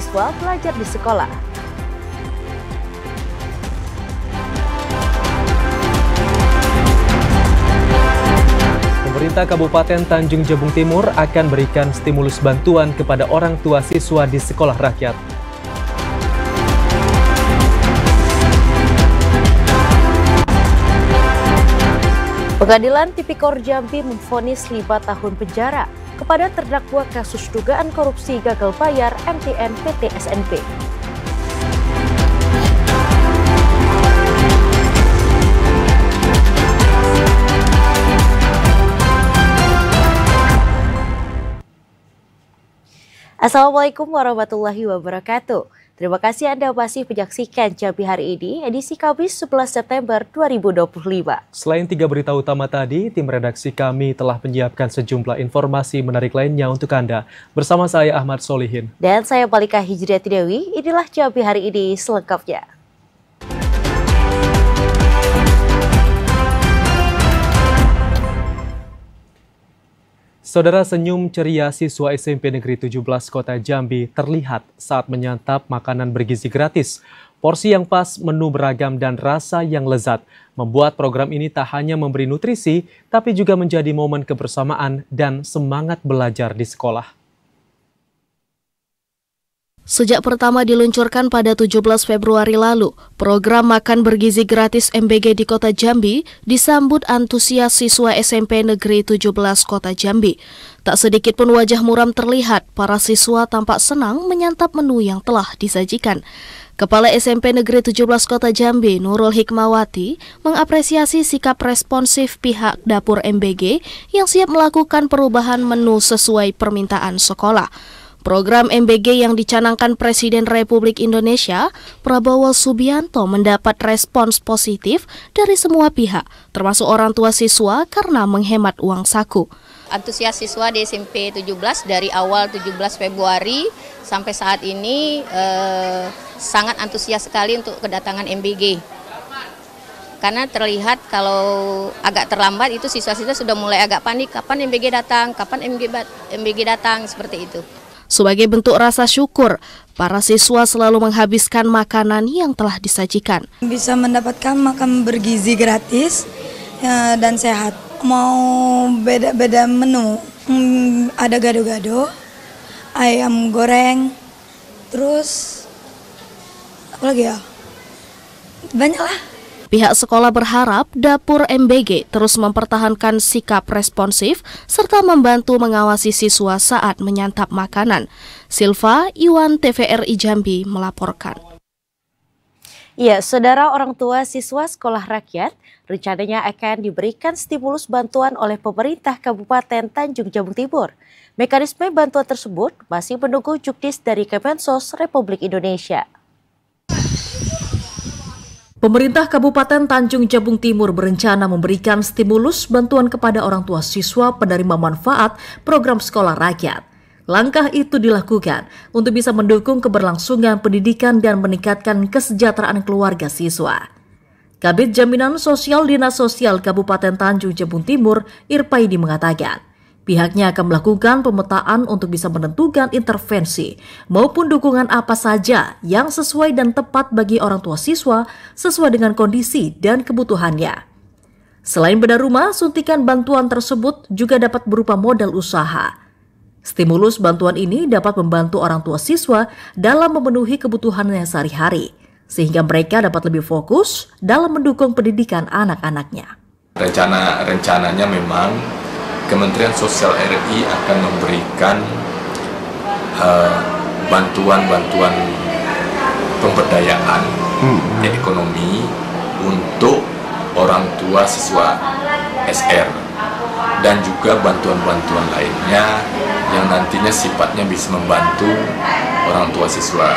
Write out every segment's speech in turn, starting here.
siswa belajar di sekolah. Pemerintah Kabupaten Tanjung Jabung Timur akan berikan stimulus bantuan kepada orang tua siswa di sekolah rakyat. Pengadilan Tipikor Jambi memvonis 5 tahun penjara kepada terdakwa kasus dugaan korupsi gagal bayar MTN PT SNP. Assalamualaikum warahmatullahi wabarakatuh. Terima kasih Anda masih menyaksikan Jambi Hari Ini, edisi Kamis 11 September 2025. Selain 3 berita utama tadi, tim redaksi kami telah menyiapkan sejumlah informasi menarik lainnya untuk Anda. Bersama saya Ahmad Solihin. Dan saya Malika Hijriati Dewi, inilah Jambi Hari Ini selengkapnya. Saudara, senyum ceria siswa SMP Negeri 17 Kota Jambi terlihat saat menyantap makanan bergizi gratis. Porsi yang pas, menu beragam dan rasa yang lezat membuat program ini tak hanya memberi nutrisi, tapi juga menjadi momen kebersamaan dan semangat belajar di sekolah. Sejak pertama diluncurkan pada 17 Februari lalu, program makan bergizi gratis MBG di Kota Jambi disambut antusias siswa SMP Negeri 17 Kota Jambi. Tak sedikit pun wajah muram terlihat, para siswa tampak senang menyantap menu yang telah disajikan. Kepala SMP Negeri 17 Kota Jambi, Nurul Hikmawati, mengapresiasi sikap responsif pihak dapur MBG yang siap melakukan perubahan menu sesuai permintaan sekolah. Program MBG yang dicanangkan Presiden Republik Indonesia, Prabowo Subianto, mendapat respons positif dari semua pihak, termasuk orang tua siswa karena menghemat uang saku. Antusias siswa di SMP 17 dari awal 17 Februari sampai saat ini sangat antusias sekali untuk kedatangan MBG. Karena terlihat kalau agak terlambat itu siswa-siswa sudah mulai agak panik, kapan MBG datang, kapan MBG datang, seperti itu. Sebagai bentuk rasa syukur, para siswa selalu menghabiskan makanan yang telah disajikan. Bisa mendapatkan makan bergizi gratis dan sehat. Mau beda-beda menu, ada gado-gado, ayam goreng, terus apa lagi ya? Banyak lah. Pihak sekolah berharap dapur MBG terus mempertahankan sikap responsif serta membantu mengawasi siswa saat menyantap makanan. Silva, Iwan, TVRI Jambi melaporkan. Ya, saudara, orang tua siswa sekolah rakyat rencananya akan diberikan stimulus bantuan oleh pemerintah Kabupaten Tanjung Jabung Timur. Mekanisme bantuan tersebut masih menunggu juknis dari Kemensos Republik Indonesia. Pemerintah Kabupaten Tanjung Jabung Timur berencana memberikan stimulus bantuan kepada orang tua siswa penerima manfaat program sekolah rakyat. Langkah itu dilakukan untuk bisa mendukung keberlangsungan pendidikan dan meningkatkan kesejahteraan keluarga siswa. Kabid Jaminan Sosial Dinas Sosial Kabupaten Tanjung Jabung Timur, Irpaidi, mengatakan, pihaknya akan melakukan pemetaan untuk bisa menentukan intervensi maupun dukungan apa saja yang sesuai dan tepat bagi orang tua siswa sesuai dengan kondisi dan kebutuhannya. Selain benda rumah, suntikan bantuan tersebut juga dapat berupa modal usaha. Stimulus bantuan ini dapat membantu orang tua siswa dalam memenuhi kebutuhannya sehari-hari, sehingga mereka dapat lebih fokus dalam mendukung pendidikan anak-anaknya. Rencananya memang Kementerian Sosial RI akan memberikan bantuan-bantuan pemberdayaan ekonomi untuk orang tua siswa SR dan juga bantuan-bantuan lainnya yang nantinya sifatnya bisa membantu orang tua siswa.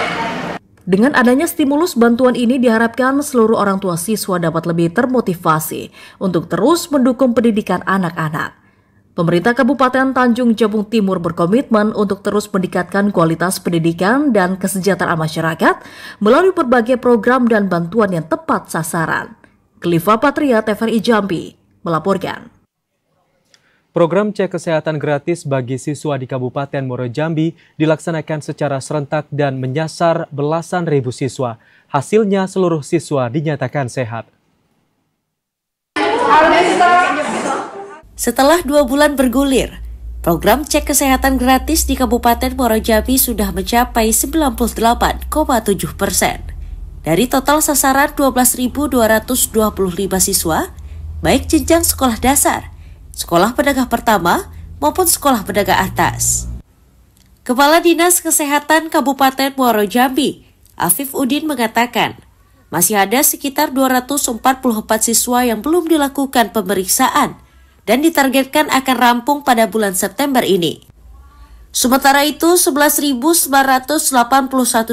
Dengan adanya stimulus bantuan ini diharapkan seluruh orang tua siswa dapat lebih termotivasi untuk terus mendukung pendidikan anak-anak. Pemerintah Kabupaten Tanjung Jabung Timur berkomitmen untuk terus meningkatkan kualitas pendidikan dan kesejahteraan masyarakat melalui berbagai program dan bantuan yang tepat sasaran. Khalifa Patria, TVRI Jambi, melaporkan. Program cek kesehatan gratis bagi siswa di Kabupaten Muaro Jambi dilaksanakan secara serentak dan menyasar belasan ribu siswa. Hasilnya seluruh siswa dinyatakan sehat. Setelah 2 bulan bergulir, program cek kesehatan gratis di Kabupaten Muaro Jambi sudah mencapai 98,7%. Dari total sasaran 12.225 siswa, baik jenjang sekolah dasar, sekolah menengah pertama, maupun sekolah menengah atas. Kepala Dinas Kesehatan Kabupaten Muaro Jambi, Afif Udin mengatakan, masih ada sekitar 244 siswa yang belum dilakukan pemeriksaan dan ditargetkan akan rampung pada bulan September ini. Sementara itu, 11.981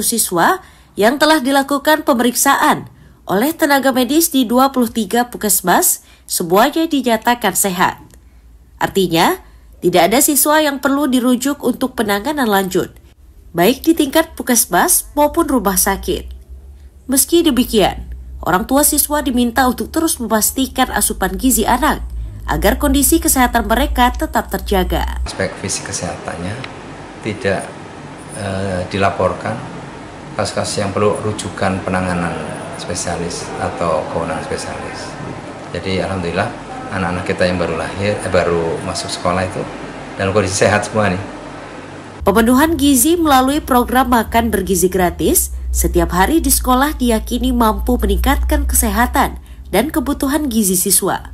siswa yang telah dilakukan pemeriksaan oleh tenaga medis di 23 puskesmas, semuanya dinyatakan sehat. Artinya, tidak ada siswa yang perlu dirujuk untuk penanganan lanjut, baik di tingkat puskesmas maupun rumah sakit. Meski demikian, orang tua siswa diminta untuk terus memastikan asupan gizi anak, agar kondisi kesehatan mereka tetap terjaga. Aspek fisik kesehatannya tidak dilaporkan kasus-kasus yang perlu rujukan penanganan spesialis atau kewenangan spesialis. Jadi alhamdulillah anak-anak kita yang baru lahir, baru masuk sekolah itu dalam kondisi sehat semua nih. Pemenuhan gizi melalui program makan bergizi gratis setiap hari di sekolah diyakini mampu meningkatkan kesehatan dan kebutuhan gizi siswa.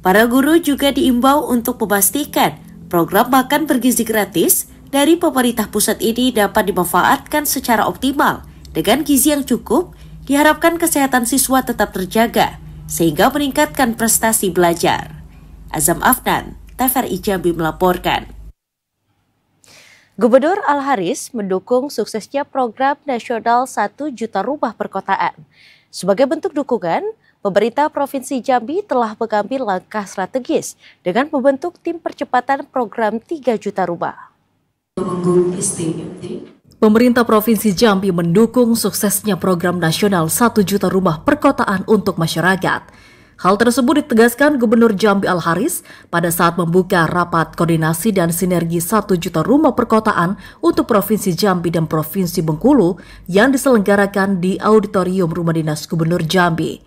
Para guru juga diimbau untuk memastikan program makan bergizi gratis dari pemerintah pusat ini dapat dimanfaatkan secara optimal. Dengan gizi yang cukup, diharapkan kesehatan siswa tetap terjaga, sehingga meningkatkan prestasi belajar. Azam Afnan, TVRI Jambi melaporkan. Gubernur Al-Haris mendukung suksesnya program nasional 1 juta rumah perkotaan. Sebagai bentuk dukungan, pemerintah Provinsi Jambi telah mengambil langkah strategis dengan membentuk tim percepatan program 3 juta rumah. Pemerintah Provinsi Jambi mendukung suksesnya program nasional 1 juta rumah perkotaan untuk masyarakat. Hal tersebut ditegaskan Gubernur Jambi Al-Haris pada saat membuka rapat koordinasi dan sinergi 1 juta rumah perkotaan untuk Provinsi Jambi dan Provinsi Bengkulu yang diselenggarakan di Auditorium Rumah Dinas Gubernur Jambi.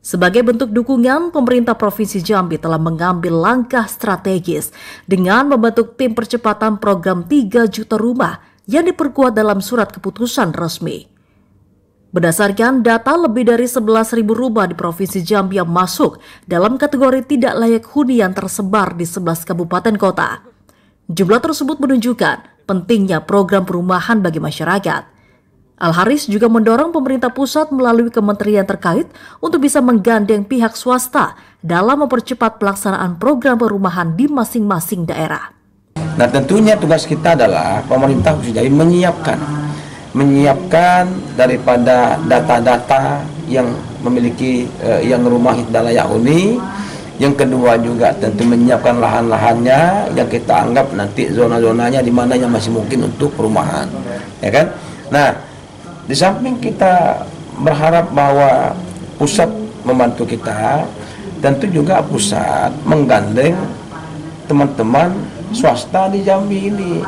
Sebagai bentuk dukungan, pemerintah Provinsi Jambi telah mengambil langkah strategis dengan membentuk tim percepatan program 3 juta rumah yang diperkuat dalam surat keputusan resmi. Berdasarkan data, lebih dari 11.000 rumah di Provinsi Jambi yang masuk dalam kategori tidak layak huni yang tersebar di 11 kabupaten kota. Jumlah tersebut menunjukkan pentingnya program perumahan bagi masyarakat. Al-Haris juga mendorong pemerintah pusat melalui kementerian terkait untuk bisa menggandeng pihak swasta dalam mempercepat pelaksanaan program perumahan di masing-masing daerah. Nah, tentunya tugas kita adalah pemerintah khususnya menyiapkan daripada data-data yang memiliki yang rumah tidak layak huni. Yang kedua juga tentu menyiapkan lahan-lahannya yang kita anggap nanti zona-zonanya di mana yang masih mungkin untuk perumahan, ya kan? Nah, di samping kita berharap bahwa pusat membantu kita, tentu juga pusat menggandeng teman-teman swasta di Jambi ini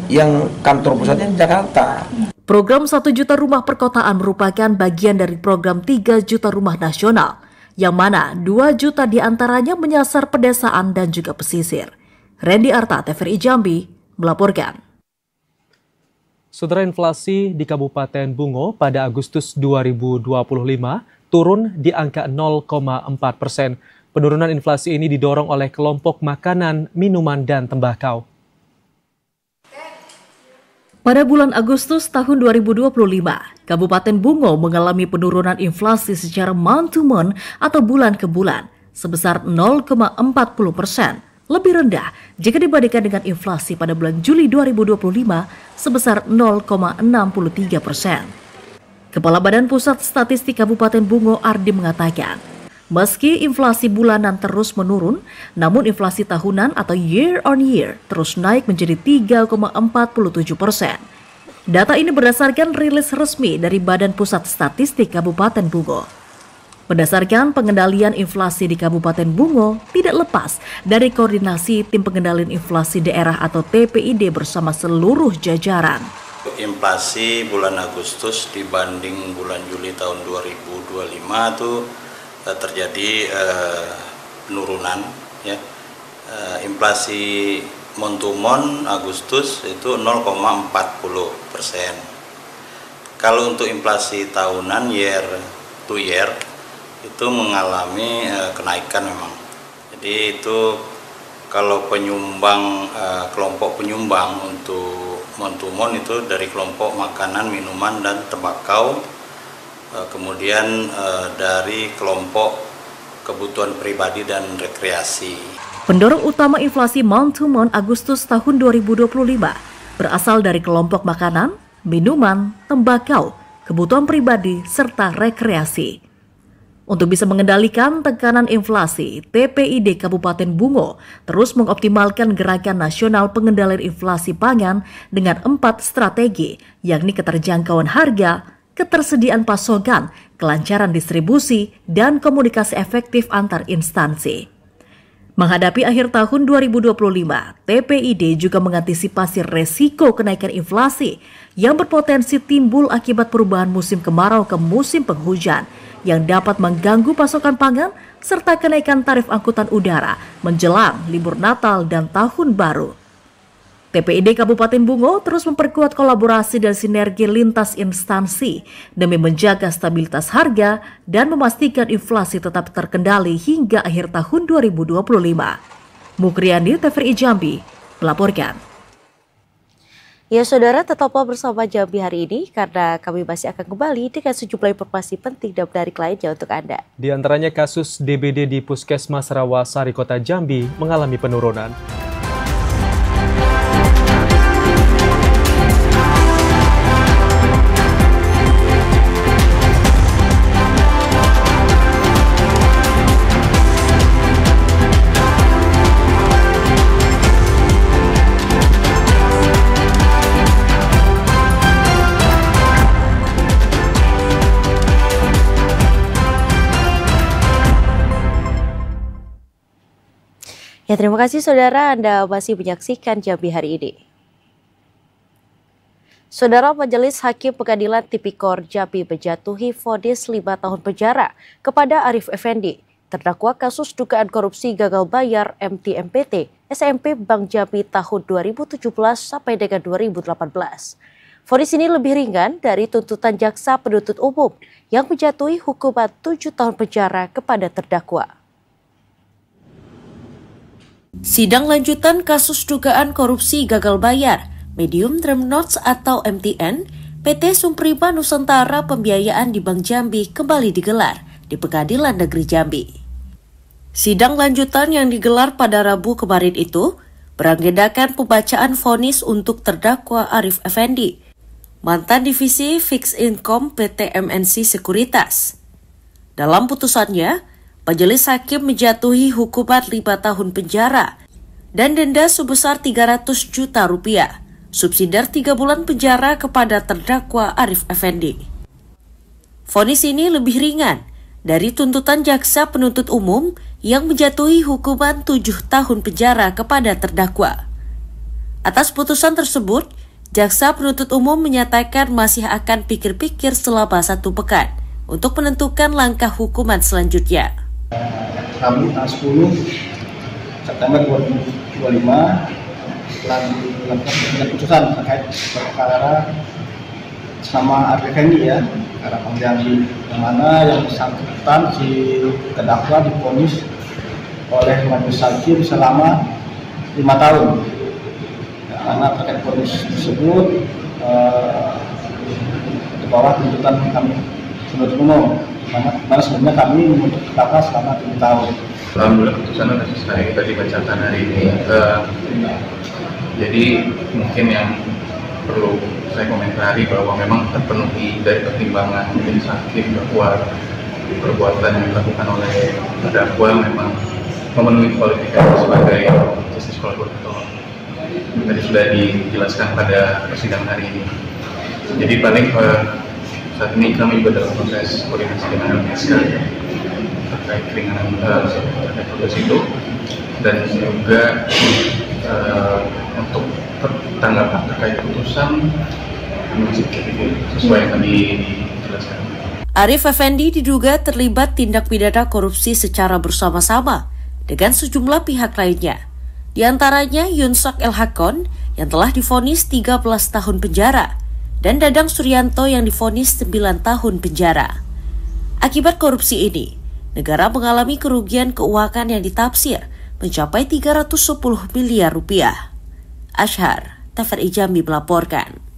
yang kantor pusatnya di Jakarta. Program 1 juta rumah perkotaan merupakan bagian dari program 3 juta rumah nasional, yang mana 2 juta diantaranya menyasar pedesaan dan juga pesisir. Randy Arta, TVRI Jambi, melaporkan. Saudara, inflasi di Kabupaten Bungo pada Agustus 2025 turun di angka 0,4%. Penurunan inflasi ini didorong oleh kelompok makanan, minuman, dan tembakau. Pada bulan Agustus tahun 2025, Kabupaten Bungo mengalami penurunan inflasi secara month-to-month atau bulan ke bulan sebesar 0,40%, lebih rendah jika dibandingkan dengan inflasi pada bulan Juli 2025 sebesar 0,63%. Kepala Badan Pusat Statistik Kabupaten Bungo Ardi mengatakan, meski inflasi bulanan terus menurun, namun inflasi tahunan atau year on year terus naik menjadi 3,47%. Data ini berdasarkan rilis resmi dari Badan Pusat Statistik Kabupaten Bungo. Berdasarkan pengendalian inflasi di Kabupaten Bungo tidak lepas dari koordinasi Tim Pengendalian Inflasi Daerah atau TPID bersama seluruh jajaran. Inflasi bulan Agustus dibanding bulan Juli tahun 2025 itu terjadi penurunan ya. Inflasi month-to-month Agustus itu 0,40%. Kalau untuk inflasi tahunan year to year itu mengalami kenaikan memang. Jadi itu kalau penyumbang kelompok penyumbang untuk month-to-month itu dari kelompok makanan, minuman dan tembakau, kemudian dari kelompok kebutuhan pribadi dan rekreasi. Pendorong utama inflasi month-to-month Agustus tahun 2025 berasal dari kelompok makanan, minuman, tembakau, kebutuhan pribadi, serta rekreasi. Untuk bisa mengendalikan tekanan inflasi, TPID Kabupaten Bungo terus mengoptimalkan Gerakan Nasional Pengendalian Inflasi Pangan dengan 4 strategi, yakni keterjangkauan harga, ketersediaan pasokan, kelancaran distribusi, dan komunikasi efektif antar instansi. Menghadapi akhir tahun 2025, TPID juga mengantisipasi resiko kenaikan inflasi yang berpotensi timbul akibat perubahan musim kemarau ke musim penghujan yang dapat mengganggu pasokan pangan serta kenaikan tarif angkutan udara menjelang libur Natal dan Tahun Baru. TPID Kabupaten Bungo terus memperkuat kolaborasi dan sinergi lintas instansi demi menjaga stabilitas harga dan memastikan inflasi tetap terkendali hingga akhir tahun 2025. Mukriani, TVRI Jambi, melaporkan. Ya saudara, tetaplah bersama Jambi hari ini karena kami masih akan kembali dengan sejumlah informasi penting dan menarik lainnya untuk Anda. Di antaranya kasus DBD di Puskesmas Rawasari Kota Jambi mengalami penurunan. Ya, terima kasih saudara, Anda masih menyaksikan Jambi hari ini. Saudara, Majelis Hakim Pengadilan Tipikor Jambi menjatuhi vonis 5 tahun penjara kepada Arif Effendi, terdakwa kasus dugaan korupsi gagal bayar MTMPT SMP Bank Jambi tahun 2017 sampai dengan 2018. Vonis ini lebih ringan dari tuntutan jaksa penuntut umum yang menjatuhi hukuman 7 tahun penjara kepada terdakwa. Sidang lanjutan kasus dugaan korupsi gagal bayar Medium Term Notes atau MTN PT Sumprima Nusantara Pembiayaan di Bank Jambi kembali digelar di Pengadilan Negeri Jambi. Sidang lanjutan yang digelar pada Rabu kemarin itu beragendakan pembacaan vonis untuk terdakwa Arif Effendi, mantan divisi Fixed Income PT MNC Sekuritas. Dalam putusannya, Majelis Hakim menjatuhi hukuman 5 tahun penjara dan denda sebesar 300 juta rupiah, subsidiar 3 bulan penjara kepada terdakwa Arif Effendi. Vonis ini lebih ringan dari tuntutan jaksa penuntut umum yang menjatuhi hukuman 7 tahun penjara kepada terdakwa. Atas putusan tersebut, jaksa penuntut umum menyatakan masih akan pikir-pikir selama 1 pekan untuk menentukan langkah hukuman selanjutnya. Rabu tanggal 10 September 2025 telah dilakukan putusan terkait perkara sama Arif Effendi ya, karena Bank Jambi, yang mana yang bersangkutan si terdakwa divonis oleh Majelis Hakim selama 5 tahun. Karena terkait vonis tersebut di bawah tuntutan kami penuntut umum. Mana sebelumnya kami menuntut terdakwa selama 7 tahun. Alhamdulillah putusan sudah selesai tadi bacakan hari ini. Jadi mungkin yang perlu saya komentari bahwa memang terpenuhi dari pertimbangan majelis hakim bahwa perbuatan yang dilakukan oleh terdakwa memang memenuhi kualifikasi sebagai justice collaborator. Tadi sudah dijelaskan pada persidangan hari ini. Jadi paling saat ini kami juga dalam proses koordinasi dengan LPSK terkait keringanan terkait tugas itu, dan juga untuk tanggapan terkait putusan sesuai yang tadi dijelaskan. Arif Effendi diduga terlibat tindak pidana korupsi secara bersama-sama dengan sejumlah pihak lainnya. Di antaranya Yunsak El Hakon yang telah divonis 13 tahun penjara dan Dadang Suryanto yang divonis 9 tahun penjara. Akibat korupsi ini, negara mengalami kerugian keuangan yang ditafsir mencapai 310 miliar rupiah. Ashar, TVRI Jambi melaporkan.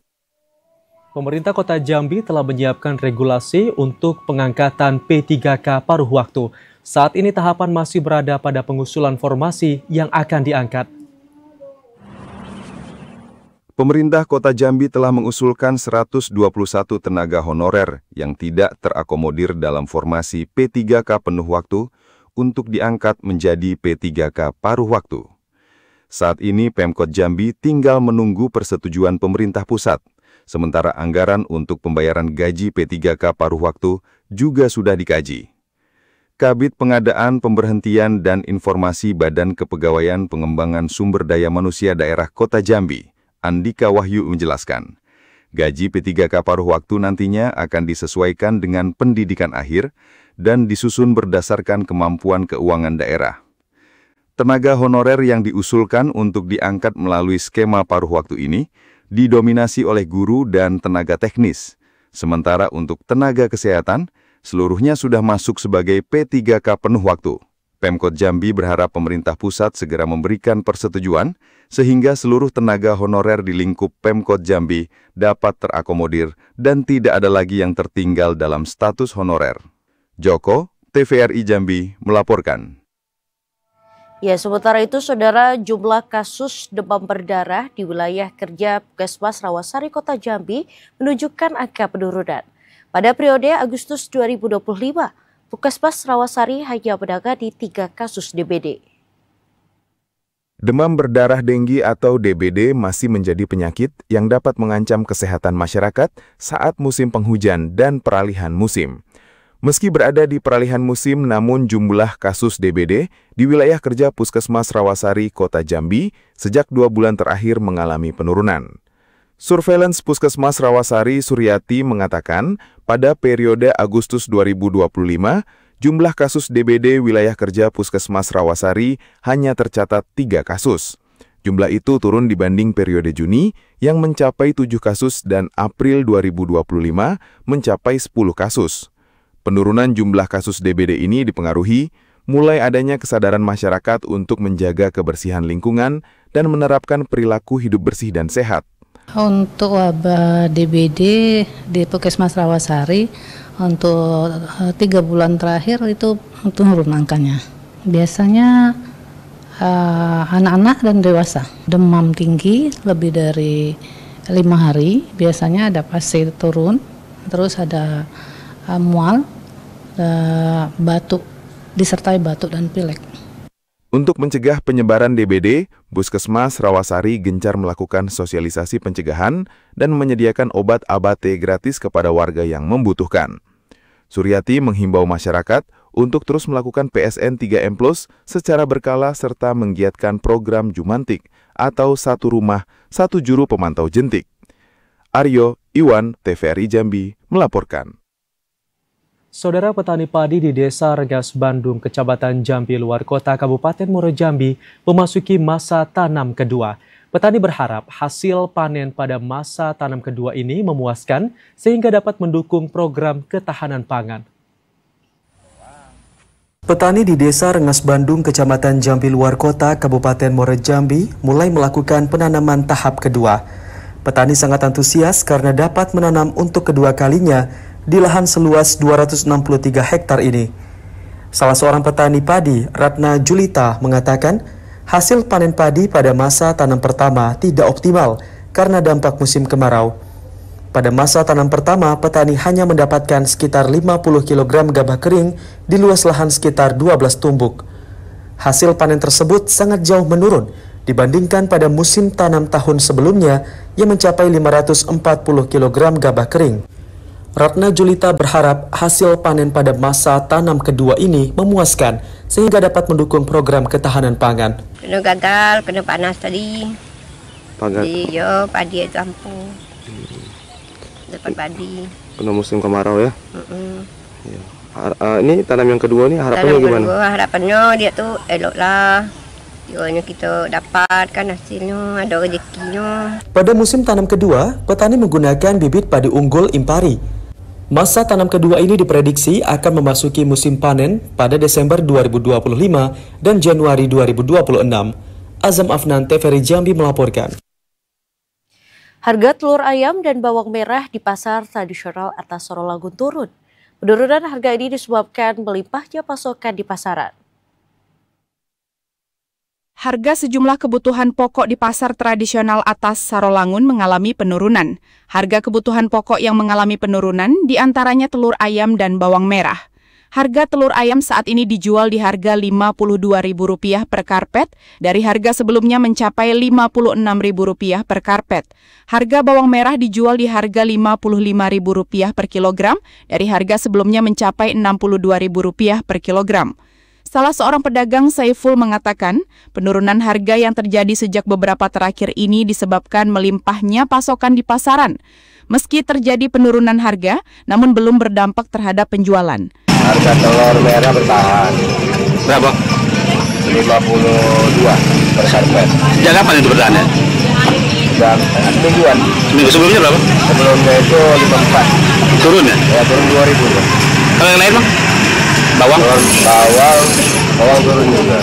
Pemerintah Kota Jambi telah menyiapkan regulasi untuk pengangkatan P3K paruh waktu. Saat ini tahapan masih berada pada pengusulan formasi yang akan diangkat. Pemerintah Kota Jambi telah mengusulkan 121 tenaga honorer yang tidak terakomodir dalam formasi P3K penuh waktu untuk diangkat menjadi P3K paruh waktu. Saat ini Pemkot Jambi tinggal menunggu persetujuan pemerintah pusat. Sementara anggaran untuk pembayaran gaji P3K paruh waktu juga sudah dikaji. Kabid Pengadaan, Pemberhentian, dan Informasi Badan Kepegawaian Pengembangan Sumber Daya Manusia Daerah Kota Jambi, Andika Wahyu menjelaskan, gaji P3K paruh waktu nantinya akan disesuaikan dengan pendidikan akhir dan disusun berdasarkan kemampuan keuangan daerah. Tenaga honorer yang diusulkan untuk diangkat melalui skema paruh waktu ini didominasi oleh guru dan tenaga teknis. Sementara untuk tenaga kesehatan, seluruhnya sudah masuk sebagai P3K penuh waktu. Pemkot Jambi berharap pemerintah pusat segera memberikan persetujuan sehingga seluruh tenaga honorer di lingkup Pemkot Jambi dapat terakomodir dan tidak ada lagi yang tertinggal dalam status honorer. Joko, TVRI Jambi, melaporkan. Ya, sementara itu, Saudara, jumlah kasus demam berdarah di wilayah kerja Puskesmas Rawasari Kota Jambi menunjukkan angka penurunan. Pada periode Agustus 2025, Puskesmas Rawasari hanya menangani 3 kasus DBD. Demam berdarah denggi atau DBD masih menjadi penyakit yang dapat mengancam kesehatan masyarakat saat musim penghujan dan peralihan musim. Meski berada di peralihan musim, namun jumlah kasus DBD di wilayah kerja Puskesmas Rawasari Kota Jambi sejak 2 bulan terakhir mengalami penurunan. Surveillance Puskesmas Rawasari Suryati mengatakan, pada periode Agustus 2025, jumlah kasus DBD wilayah kerja Puskesmas Rawasari hanya tercatat 3 kasus. Jumlah itu turun dibanding periode Juni yang mencapai 7 kasus dan April 2025 mencapai 10 kasus. Penurunan jumlah kasus DBD ini dipengaruhi mulai adanya kesadaran masyarakat untuk menjaga kebersihan lingkungan dan menerapkan perilaku hidup bersih dan sehat. Untuk wabah DBD di Puskesmas Rawasari untuk 3 bulan terakhir itu turun angkanya. Biasanya anak-anak dan dewasa demam tinggi lebih dari 5 hari, biasanya ada pasti turun, terus ada mual, batuk, disertai batuk dan pilek. Untuk mencegah penyebaran DBD, Puskesmas Rawasari gencar melakukan sosialisasi pencegahan dan menyediakan obat ABT gratis kepada warga yang membutuhkan. Suryati menghimbau masyarakat untuk terus melakukan PSN 3M+ secara berkala serta menggiatkan program Jumantik atau satu rumah, satu juru pemantau jentik. Aryo Iwan, TVRI Jambi, melaporkan. Saudara, petani padi di Desa Rengas Bandung, Kecamatan Jambi Luar Kota, Kabupaten Muaro Jambi, memasuki masa tanam kedua. Petani berharap hasil panen pada masa tanam kedua ini memuaskan sehingga dapat mendukung program ketahanan pangan. Petani di Desa Rengas Bandung, Kecamatan Jambi Luar Kota, Kabupaten Muaro Jambi, mulai melakukan penanaman tahap kedua. Petani sangat antusias karena dapat menanam untuk kedua kalinya di lahan seluas 263 hektar ini. Salah seorang petani padi, Ratna Julita, mengatakan hasil panen padi pada masa tanam pertama tidak optimal karena dampak musim kemarau. Pada masa tanam pertama, petani hanya mendapatkan sekitar 50 kg gabah kering di luas lahan sekitar 12 tumbuk. Hasil panen tersebut sangat jauh menurun dibandingkan pada musim tanam tahun sebelumnya yang mencapai 540 kg gabah kering. Ratna Julita berharap hasil panen pada masa tanam kedua ini memuaskan sehingga dapat mendukung program ketahanan pangan. Kena gagal, kena panas tadi. Jadi padi itu ampuh. Dapat padi. Kena musim kemarau ya? Ya. Ini tanam yang kedua nih harapannya gimana? Harapannya dia tuh elok lah. Hanya kita dapatkan hasilnya, ada rezekinya. Pada musim tanam kedua, petani menggunakan bibit padi unggul Impari. Masa tanam kedua ini diprediksi akan memasuki musim panen pada Desember 2025 dan Januari 2026. Azam Afnan, TVRI Jambi melaporkan. Harga telur ayam dan bawang merah di pasar tradisional atas Sorolangun turun. Penurunan harga ini disebabkan melimpahnya pasokan di pasaran. Harga sejumlah kebutuhan pokok di pasar tradisional atas Sorolangun mengalami penurunan. Harga kebutuhan pokok yang mengalami penurunan diantaranya telur ayam dan bawang merah. Harga telur ayam saat ini dijual di harga Rp52.000 per karpet, dari harga sebelumnya mencapai Rp56.000 per karpet. Harga bawang merah dijual di harga Rp55.000 per kilogram, dari harga sebelumnya mencapai Rp62.000 per kilogram. Salah seorang pedagang, Saiful, mengatakan penurunan harga yang terjadi sejak beberapa terakhir ini disebabkan melimpahnya pasokan di pasaran. Meski terjadi penurunan harga, namun belum berdampak terhadap penjualan. Harga telur merah bertahan. Berapa? 52 per karpet. Sejak kapan itu bertahan ya? Sudah mingguan. Seminggu sebelumnya berapa? Sebelumnya itu 54. Turun ya? Ya, turun 2.000. Kalau yang lain Bang? Bawang turun juga.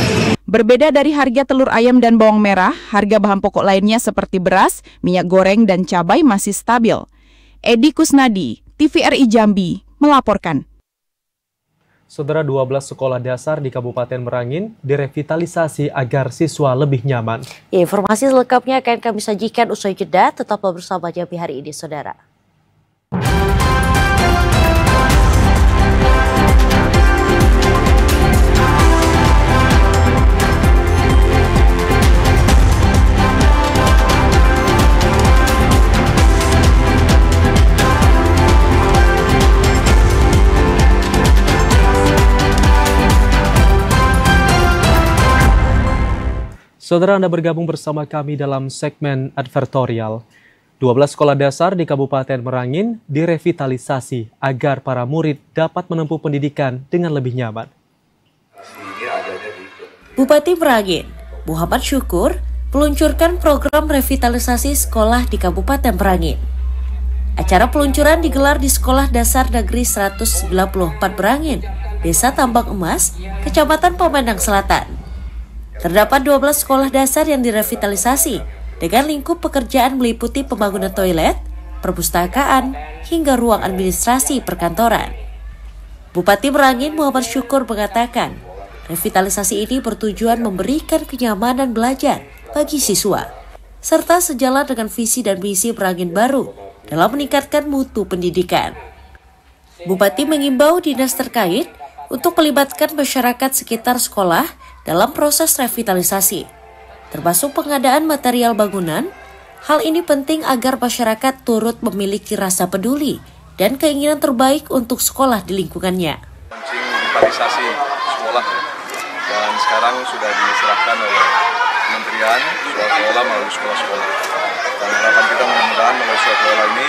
Berbeda dari harga telur ayam dan bawang merah, harga bahan pokok lainnya seperti beras, minyak goreng, dan cabai masih stabil. Edi Kusnadi, TVRI Jambi, melaporkan. Saudara, 12 sekolah dasar di Kabupaten Merangin direvitalisasi agar siswa lebih nyaman. Ya, informasi selengkapnya akan kami sajikan usai jeda. Tetaplah bersama Jambi hari ini, Saudara. Saudara, Anda bergabung bersama kami dalam segmen advertorial. 12 sekolah dasar di Kabupaten Merangin direvitalisasi agar para murid dapat menempuh pendidikan dengan lebih nyaman. Bupati Merangin, Muhammad Syukur, meluncurkan program revitalisasi sekolah di Kabupaten Merangin. Acara peluncuran digelar di Sekolah Dasar Negeri 194 Merangin, Desa Tambang Emas, Kecamatan Pemanang Selatan. Terdapat 12 sekolah dasar yang direvitalisasi dengan lingkup pekerjaan meliputi pembangunan toilet, perpustakaan, hingga ruang administrasi perkantoran. Bupati Merangin Muhammad Syukur mengatakan, revitalisasi ini bertujuan memberikan kenyamanan belajar bagi siswa, serta sejalan dengan visi dan misi Merangin baru dalam meningkatkan mutu pendidikan. Bupati mengimbau dinas terkait untuk melibatkan masyarakat sekitar sekolah dalam proses revitalisasi, termasuk pengadaan material bangunan. Hal ini penting agar masyarakat turut memiliki rasa peduli dan keinginan terbaik untuk sekolah di lingkungannya. Revitalisasi sekolah, dan sekarang sudah diserahkan oleh Kementerian Sekolah melalui sekolah-sekolah. Dan harapan kita mudah-mudahan melalui sekolah ini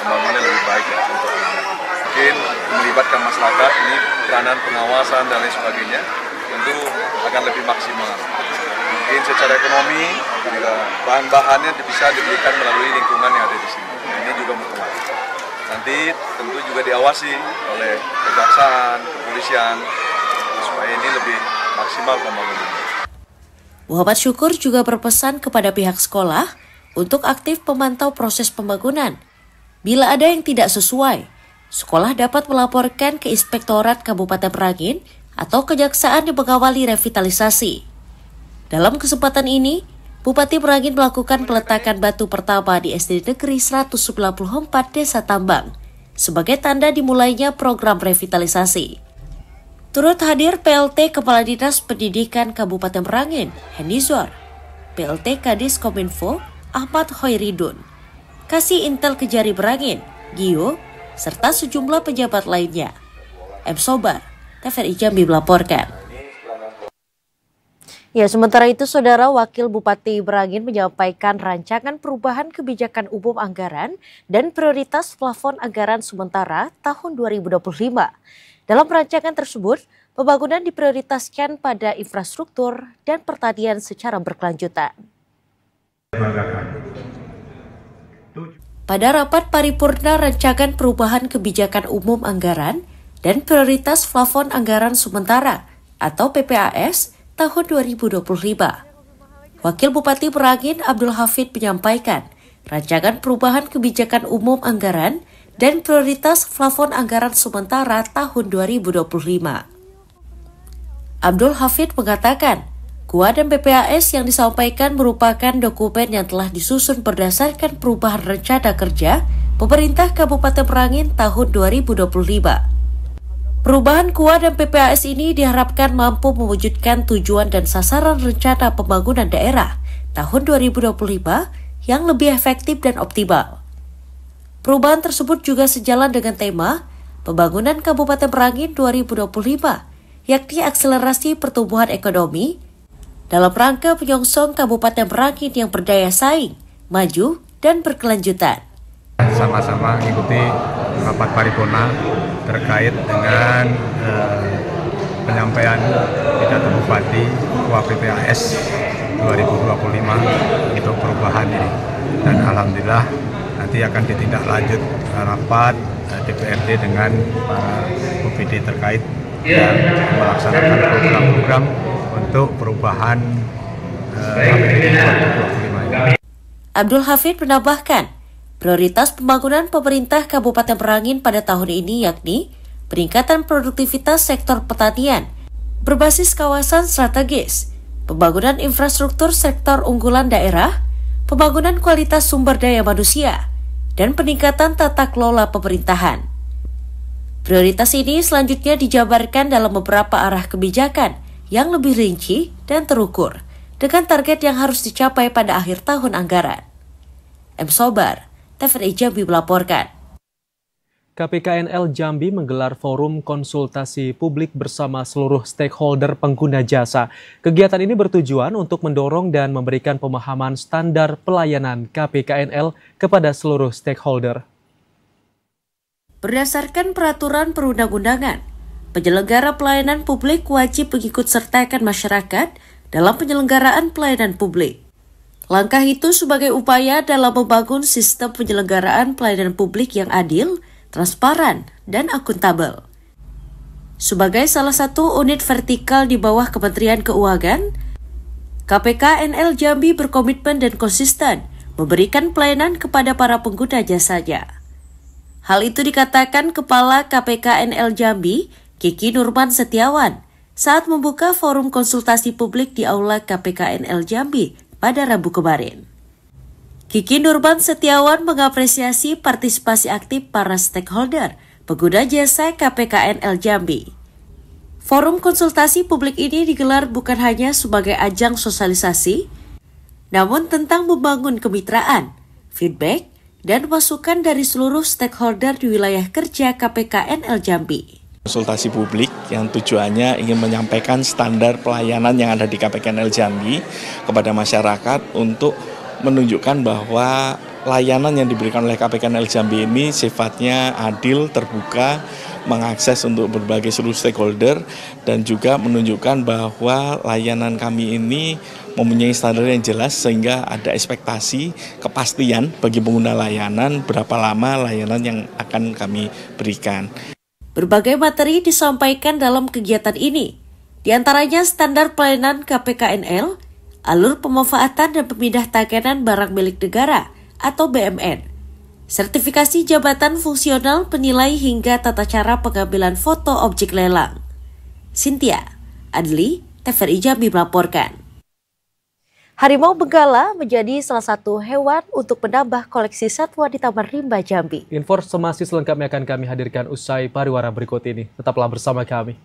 pembangunan lebih baik ya, untuk mungkin melibatkan masyarakat, ini peranan pengawasan dan lain sebagainya, tentu akan lebih maksimal. Mungkin secara ekonomi juga bahan-bahannya bisa diberikan melalui lingkungan yang ada di sini. Nah, ini juga mutlak. Nanti tentu juga diawasi oleh kejaksaan, kepolisian, supaya ini lebih maksimal pembangunan. Muhammad Syukur juga berpesan kepada pihak sekolah untuk aktif memantau proses pembangunan. Bila ada yang tidak sesuai, sekolah dapat melaporkan ke Inspektorat Kabupaten Merangin atau kejaksaan yang mengawali revitalisasi. Dalam kesempatan ini, Bupati Merangin melakukan peletakan batu pertama di SD Negeri 194 Desa Tambang sebagai tanda dimulainya program revitalisasi. Turut hadir PLT Kepala Dinas Pendidikan Kabupaten Merangin, Henizor, PLT Kadis Kominfo, Ahmad Hoiridun, Kasih Intel Kejari Merangin, Gio, serta sejumlah pejabat lainnya. M. Sobar, TVRI Jambi melaporkan. Ya, sementara itu, Saudara, Wakil Bupati Merangin menyampaikan rancangan perubahan kebijakan umum anggaran dan prioritas plafon anggaran sementara tahun 2025. Dalam rancangan tersebut, pembangunan diprioritaskan pada infrastruktur dan pertanian secara berkelanjutan. Pada rapat paripurna rancangan perubahan kebijakan umum anggaran dan prioritas plafon anggaran sementara atau PPAS tahun 2025. Wakil Bupati Merangin Abdul Hafid menyampaikan rancangan perubahan kebijakan umum anggaran dan prioritas plafon anggaran sementara tahun 2025. Abdul Hafid mengatakan, KUA dan PPAS yang disampaikan merupakan dokumen yang telah disusun berdasarkan perubahan rencana kerja pemerintah Kabupaten Merangin tahun 2025. Perubahan KUA dan PPAS ini diharapkan mampu mewujudkan tujuan dan sasaran rencana pembangunan daerah tahun 2025 yang lebih efektif dan optimal. Perubahan tersebut juga sejalan dengan tema Pembangunan Kabupaten Merangin 2025, yakni akselerasi pertumbuhan ekonomi dalam rangka menyongsong Kabupaten Merangin yang berdaya saing, maju, dan berkelanjutan. Sama-sama ikuti rapat paripurna terkait dengan penyampaian pidato Bupati KUA PPAS 2025 untuk perubahan ini. Dan alhamdulillah nanti akan ditindaklanjut rapat DPRD dengan para OPD terkait dan melaksanakan program-program untuk perubahan APBD 2025 ini. Abdul Hafid menambahkan, prioritas pembangunan pemerintah Kabupaten Merangin pada tahun ini yakni peningkatan produktivitas sektor pertanian berbasis kawasan strategis, pembangunan infrastruktur sektor unggulan daerah, pembangunan kualitas sumber daya manusia, dan peningkatan tata kelola pemerintahan. Prioritas ini selanjutnya dijabarkan dalam beberapa arah kebijakan yang lebih rinci dan terukur dengan target yang harus dicapai pada akhir tahun anggaran. M. Sobar, TVRI Jambi melaporkan. KPKNL Jambi menggelar forum konsultasi publik bersama seluruh stakeholder pengguna jasa. Kegiatan ini bertujuan untuk mendorong dan memberikan pemahaman standar pelayanan KPKNL kepada seluruh stakeholder. Berdasarkan peraturan perundang-undangan, penyelenggara pelayanan publik wajib mengikut sertakan masyarakat dalam penyelenggaraan pelayanan publik. Langkah itu sebagai upaya dalam membangun sistem penyelenggaraan pelayanan publik yang adil, transparan, dan akuntabel. Sebagai salah satu unit vertikal di bawah Kementerian Keuangan, KPKNL Jambi berkomitmen dan konsisten memberikan pelayanan kepada para pengguna jasanya. Hal itu dikatakan Kepala KPKNL Jambi, Kiki Nurman Setiawan, saat membuka forum konsultasi publik di Aula KPKNL Jambi pada Rabu kemarin. Kiki Nurman Setiawan mengapresiasi partisipasi aktif para stakeholder pengguna jasa KPKNL Jambi. Forum konsultasi publik ini digelar bukan hanya sebagai ajang sosialisasi, namun tentang membangun kemitraan, feedback, dan masukan dari seluruh stakeholder di wilayah kerja KPKNL Jambi. Konsultasi publik yang tujuannya ingin menyampaikan standar pelayanan yang ada di KPKNL Jambi kepada masyarakat untuk menunjukkan bahwa layanan yang diberikan oleh KPKNL Jambi ini sifatnya adil, terbuka, mengakses untuk berbagai seluruh stakeholder, dan juga menunjukkan bahwa layanan kami ini mempunyai standar yang jelas sehingga ada ekspektasi, kepastian bagi pengguna layanan berapa lama layanan yang akan kami berikan. Berbagai materi disampaikan dalam kegiatan ini, di antaranya standar pelayanan KPKNL, alur pemanfaatan dan pemindah takanan barang milik negara atau BMN, sertifikasi jabatan fungsional penilai hingga tata cara pengambilan foto objek lelang. Cynthia Adli, TVRI Jambi melaporkan. Harimau Benggala menjadi salah satu hewan untuk menambah koleksi satwa di Taman Rimba Jambi. Informasi selengkapnya akan kami hadirkan usai pariwara berikut ini. Tetaplah bersama kami.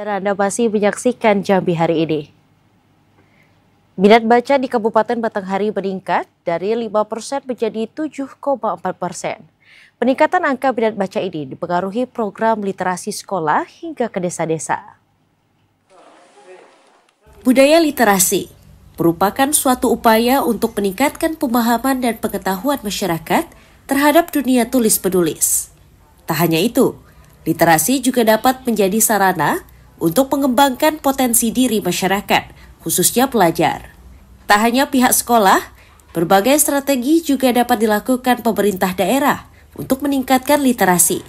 Saudara, Anda masih menyaksikan Jambi hari ini. Minat baca di Kabupaten Batanghari meningkat dari 5% menjadi 7,4%. Peningkatan angka minat baca ini dipengaruhi program literasi sekolah hingga ke desa-desa. Budaya literasi merupakan suatu upaya untuk meningkatkan pemahaman dan pengetahuan masyarakat terhadap dunia tulis-menulis. Tak hanya itu, literasi juga dapat menjadi sarana untuk mengembangkan potensi diri masyarakat, khususnya pelajar. Tak hanya pihak sekolah, berbagai strategi juga dapat dilakukan pemerintah daerah untuk meningkatkan literasi,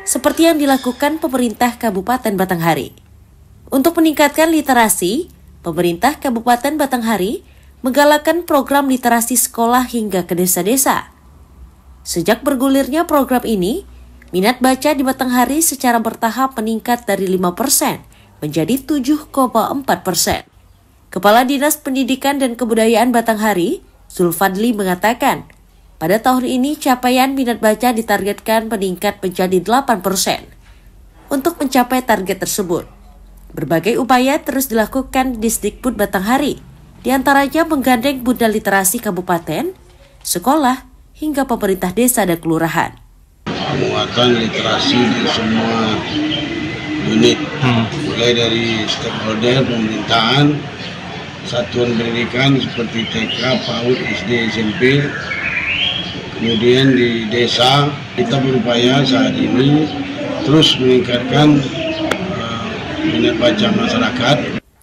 seperti yang dilakukan pemerintah Kabupaten Batanghari. Untuk meningkatkan literasi, pemerintah Kabupaten Batanghari menggalakkan program literasi sekolah hingga ke desa-desa. Sejak bergulirnya program ini, minat baca di Batanghari secara bertahap meningkat dari 5% menjadi 7,4%. Kepala Dinas Pendidikan dan Kebudayaan Batanghari, Zulfadli mengatakan, pada tahun ini capaian minat baca ditargetkan meningkat menjadi 8%. Untuk mencapai target tersebut, berbagai upaya terus dilakukan di Disdikbud Batanghari, diantaranya menggandeng Bunda Literasi Kabupaten, sekolah, hingga pemerintah desa dan kelurahan. Penguatan literasi di semua unit, mulai dari stakeholder pemerintahan, satuan pendidikan seperti TK, PAUD, SD, SMP, kemudian di desa kita berupaya saat ini terus meningkatkan minat baca masyarakat.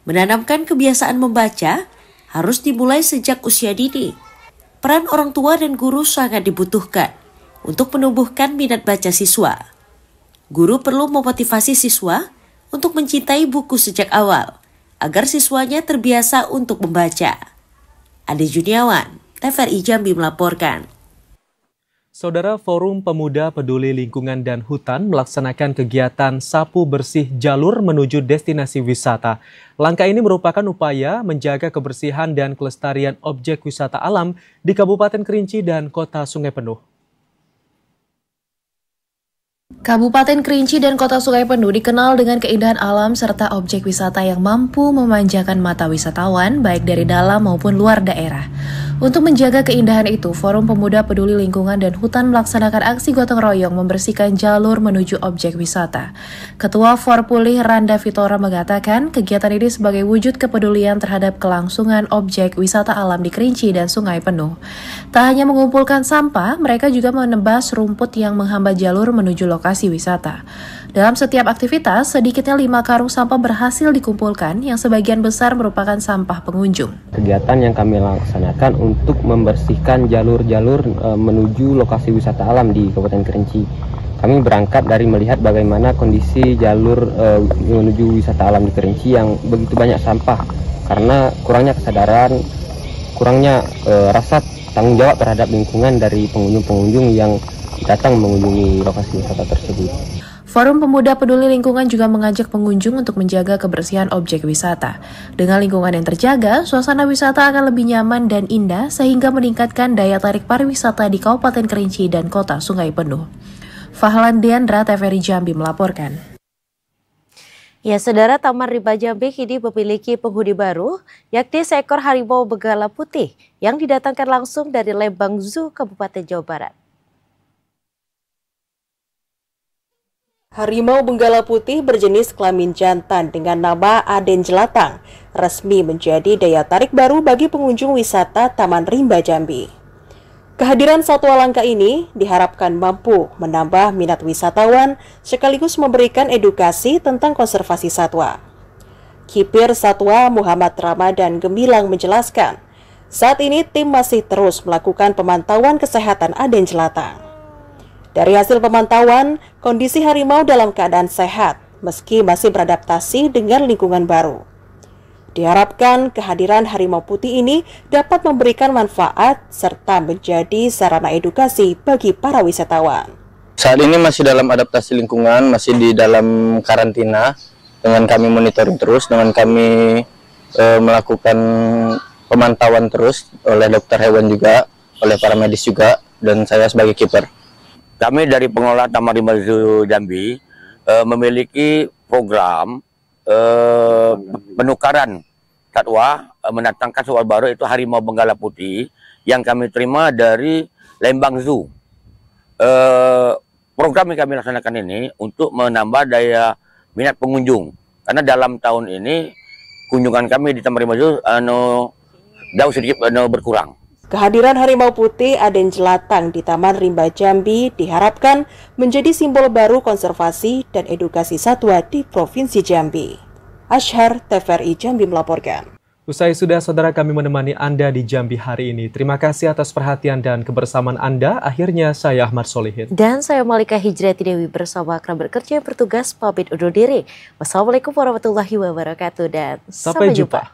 Menanamkan kebiasaan membaca harus dimulai sejak usia dini. Peran orang tua dan guru sangat dibutuhkan untuk menumbuhkan minat baca siswa. Guru perlu memotivasi siswa untuk mencintai buku sejak awal, agar siswanya terbiasa untuk membaca. Ade Juniawan, TVRI Jambi melaporkan. Saudara, Forum Pemuda Peduli Lingkungan dan Hutan melaksanakan kegiatan sapu bersih jalur menuju destinasi wisata. Langkah ini merupakan upaya menjaga kebersihan dan kelestarian objek wisata alam di Kabupaten Kerinci dan Kota Sungai Penuh. Kabupaten Kerinci dan Kota Sungai Penuh dikenal dengan keindahan alam serta objek wisata yang mampu memanjakan mata wisatawan baik dari dalam maupun luar daerah. Untuk menjaga keindahan itu, Forum Pemuda Peduli Lingkungan dan Hutan melaksanakan aksi gotong royong membersihkan jalur menuju objek wisata. Ketua Forpulih Randa Vitora mengatakan kegiatan ini sebagai wujud kepedulian terhadap kelangsungan objek wisata alam di Kerinci dan Sungai Penuh. Tak hanya mengumpulkan sampah, mereka juga menebas rumput yang menghambat jalur menuju lokasi wisata. Dalam setiap aktivitas, sedikitnya 5 karung sampah berhasil dikumpulkan yang sebagian besar merupakan sampah pengunjung. Kegiatan yang kami laksanakan untuk membersihkan jalur-jalur menuju lokasi wisata alam di Kabupaten Kerinci. Kami berangkat dari melihat bagaimana kondisi jalur menuju wisata alam di Kerinci yang begitu banyak sampah karena kurangnya kesadaran, kurangnya rasa tanggung jawab terhadap lingkungan dari pengunjung-pengunjung yang datang mengunjungi lokasi wisata tersebut. Forum Pemuda Peduli Lingkungan juga mengajak pengunjung untuk menjaga kebersihan objek wisata. Dengan lingkungan yang terjaga, suasana wisata akan lebih nyaman dan indah sehingga meningkatkan daya tarik pariwisata di Kabupaten Kerinci dan Kota Sungai Penuh. Fahlan Diandra, TVRI Jambi melaporkan. Ya, Saudara, Taman Rimba Jambi kini memiliki penghuni baru, yakni seekor harimau benggala putih yang didatangkan langsung dari Lembang Zoo, Kabupaten Jawa Barat. Harimau benggala putih berjenis kelamin jantan dengan nama Aden Jelatang resmi menjadi daya tarik baru bagi pengunjung wisata Taman Rimba Jambi. Kehadiran satwa langka ini diharapkan mampu menambah minat wisatawan sekaligus memberikan edukasi tentang konservasi satwa. Kipir Satwa Muhammad Ramadan Gemilang menjelaskan, saat ini tim masih terus melakukan pemantauan kesehatan Aden Jelatang. Dari hasil pemantauan, kondisi harimau dalam keadaan sehat meski masih beradaptasi dengan lingkungan baru. Diharapkan kehadiran harimau putih ini dapat memberikan manfaat serta menjadi sarana edukasi bagi para wisatawan. Saat ini masih dalam adaptasi lingkungan, masih di dalam karantina, dengan kami monitoring terus, dengan kami melakukan pemantauan terus oleh dokter hewan juga, oleh para medis juga, dan saya sebagai kiper. Kami dari pengelola Taman Rimba Jambi memiliki program penukaran satwa, mendatangkan satwa baru itu harimau benggala putih yang kami terima dari Lembang Zoo. Program yang kami laksanakan ini untuk menambah daya minat pengunjung, karena dalam tahun ini kunjungan kami di Taman Rimba Zoo jauh sedikit berkurang. Kehadiran harimau putih Aden Jelatang di Taman Rimba Jambi diharapkan menjadi simbol baru konservasi dan edukasi satwa di Provinsi Jambi. Ashar, TVRI Jambi melaporkan. Usai sudah saudara kami menemani Anda di Jambi hari ini. Terima kasih atas perhatian dan kebersamaan Anda. Akhirnya saya Ahmad Solihin. Dan saya Malika Hijrati Dewi bersama kerabat kerja yang bertugas pamit undur diri. Wassalamualaikum warahmatullahi wabarakatuh dan sampai jumpa.